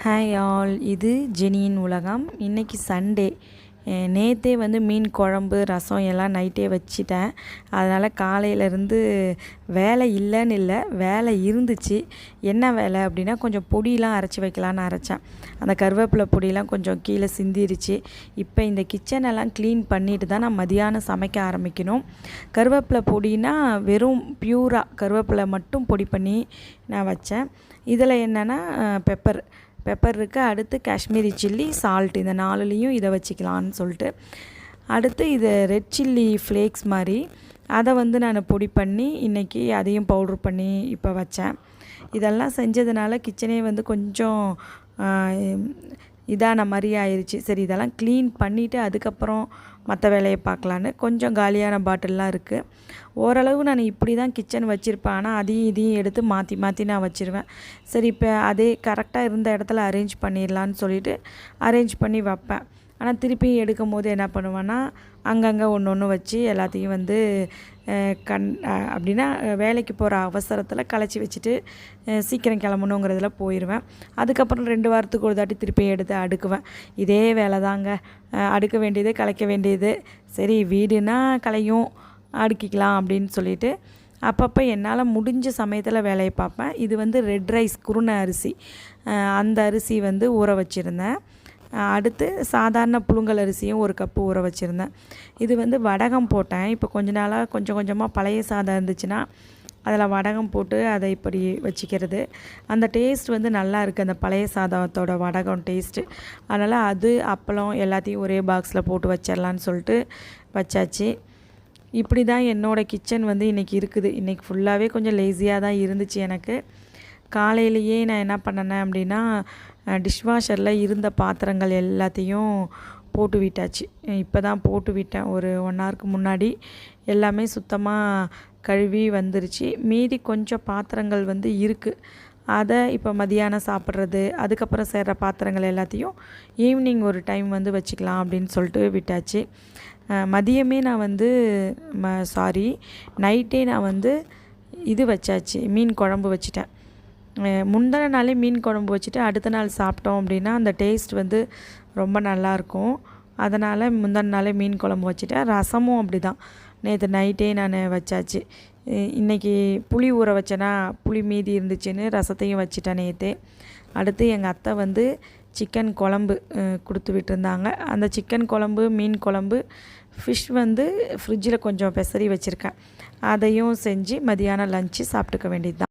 Hi all, இது ஜெனியின் உலகம். இன்றைக்கி சண்டே. நேற்றே மீன் குழம்பு ரசம் எல்லாம் நைட்டே வச்சிட்டேன். அதனால் காலையிலேருந்து வேலை இல்லைன்னு இல்லை, வேலை இருந்துச்சு. என்ன வேலை அப்படின்னா, கொஞ்சம் பொடியெலாம் அரைச்சி வைக்கலான்னு அரைச்சேன். அந்த கருவேப்பிலை பொடியெலாம் கொஞ்சம் கீழே சிந்திருச்சு. இப்போ இந்த கிச்சனெல்லாம் க்ளீன் பண்ணிட்டு தான் நான் மதியானம் சமைக்க ஆரம்பிக்கணும். கருவேப்பிலை பொடினா வெறும் பியூராக கருவேப்பிலை மட்டும் பொடி பண்ணி நான் வச்சேன். இதில் என்னென்னா பெப்பர் இருக்குது, அடுத்து காஷ்மீரி சில்லி, சால்ட், இந்த 4லேயும் இதை வச்சுக்கலான்னு சொல்லிட்டு, அடுத்து இது ரெட் சில்லி ஃப்ளேக்ஸ் மாதிரி அதை நான் பொடி பண்ணி இன்றைக்கி அதையும் பவுட்ரு பண்ணி இப்போ வச்சேன். இதெல்லாம் செஞ்சதுனால கிச்சனே கொஞ்சம் இதான மாதிரி ஆயிடுச்சு. சரி, இதெல்லாம் க்ளீன் பண்ணிவிட்டு அதுக்கப்புறம் மற்ற வேலையை பார்க்கலான்னு. கொஞ்சம் காலியான பாட்டில்லாம் இருக்குது. ஓரளவு நான் இப்படி தான் கிச்சன் வச்சுருப்பேன். ஆனால் அதையும் இதையும் எடுத்து மாற்றி மாற்றி நான் வச்சுருவேன். சரி, இப்போ அதே கரெக்டாக இருந்த இடத்துல அரேஞ்ச் பண்ணிடலான்னு சொல்லிவிட்டு அரேஞ்ச் பண்ணி வைப்பேன். ஆனால் திருப்பி எடுக்கும் போது என்ன பண்ணுவேன்னா, அங்கங்கே ஒன்று வச்சு எல்லாத்தையும் அப்படின்னா வேலைக்கு போகிற அவசரத்தில் கலைச்சி வச்சுட்டு சீக்கிரம் கிளம்பணுங்கிறதுல போயிடுவேன். அதுக்கப்புறம் 2 வாரத்துக்கு ஒரு தாட்டி திருப்பி எடுத்து அடுக்குவேன். இதே வேலை தாங்க. அடுக்க வேண்டியது, கலைக்க வேண்டியது. சரி, வீடுனா கலையும் அடுக்கிக்கலாம் அப்படின்னு சொல்லிட்டு அப்பப்போ என்னால் முடிஞ்ச சமயத்தில் வேலையை பார்ப்பேன். இது ரெட் ரைஸ் குருணை அரிசி, அந்த அரிசி ஊற வச்சுருந்தேன். அடுத்து சாதாரண புழுங்கல் அரிசியும் 1 கப்பு ஊற வச்சுருந்தேன். இது வடகம் போட்டேன். இப்போ கொஞ்ச நாளாக கொஞ்சம் கொஞ்சமாக பழைய சாதம் இருந்துச்சுன்னா அதில் வடகம் போட்டு அதை இப்படி வச்சுக்கிறது. அந்த டேஸ்ட் நல்லா இருக்குது, அந்த பழைய சாதத்தோட வடகம் டேஸ்ட்டு. அதனால் அது அப்பளம் எல்லாத்தையும் ஒரே பாக்ஸில் போட்டு வச்சிடலான்னு சொல்லிட்டு வச்சாச்சு. இப்படி தான் என்னோடய கிச்சன் இன்றைக்கி இருக்குது. இன்றைக்கி ஃபுல்லாகவே கொஞ்சம் லேசியாக தான் இருந்துச்சு எனக்கு. காலையிலேயே நான் என்ன பண்ணினேன் அப்படின்னா, டிஷ்வாஷரில் இருந்த பாத்திரங்கள் எல்லாத்தையும் போட்டு விட்டாச்சு. இப்போ தான் போட்டு விட்டேன், ஒரு 1 ஹவருக்கு முன்னாடி. எல்லாமே சுத்தமாக கழுவி வந்துருச்சு. மீதி கொஞ்சம் பாத்திரங்கள் இருக்குது. அதை இப்போ மதியானம் சாப்பிட்றது, அதுக்கப்புறம் சேர்கிற பாத்திரங்கள் எல்லாத்தையும் ஈவினிங் ஒரு டைம் வச்சுக்கலாம் அப்படின்னு சொல்லிட்டு விட்டாச்சு. மதியமே நான் நைட்டே நான் இது வச்சாச்சு, மீன் குழம்பு வச்சுட்டேன். முந்தின நாளே மீன் குழம்பு வச்சுட்டு அடுத்த நாள் சாப்பிட்டோம் அப்படின்னா அந்த டேஸ்ட் ரொம்ப நல்லாயிருக்கும். அதனால் முந்தின நாளே மீன் குழம்பு வச்சுட்டேன். ரசமும் அப்படி தான், நேற்று நைட்டே நான் வச்சாச்சு. இன்றைக்கி புளி ஊற வச்சேன்னா புளி மீதி இருந்துச்சுன்னு ரசத்தையும் வச்சுட்டேன் நேற்றே. அடுத்து எங்கள் அத்தை சிக்கன் குழம்பு கொடுத்து விட்டுருந்தாங்க. அந்த சிக்கன் குழம்பு, மீன் குழம்பு, ஃபிஷ் ஃப்ரிட்ஜில் கொஞ்சம் பெசரி வச்சுருக்கேன். அதையும் செஞ்சு மதியானம் லஞ்சு சாப்பிட்டுக்க வேண்டியது தான்.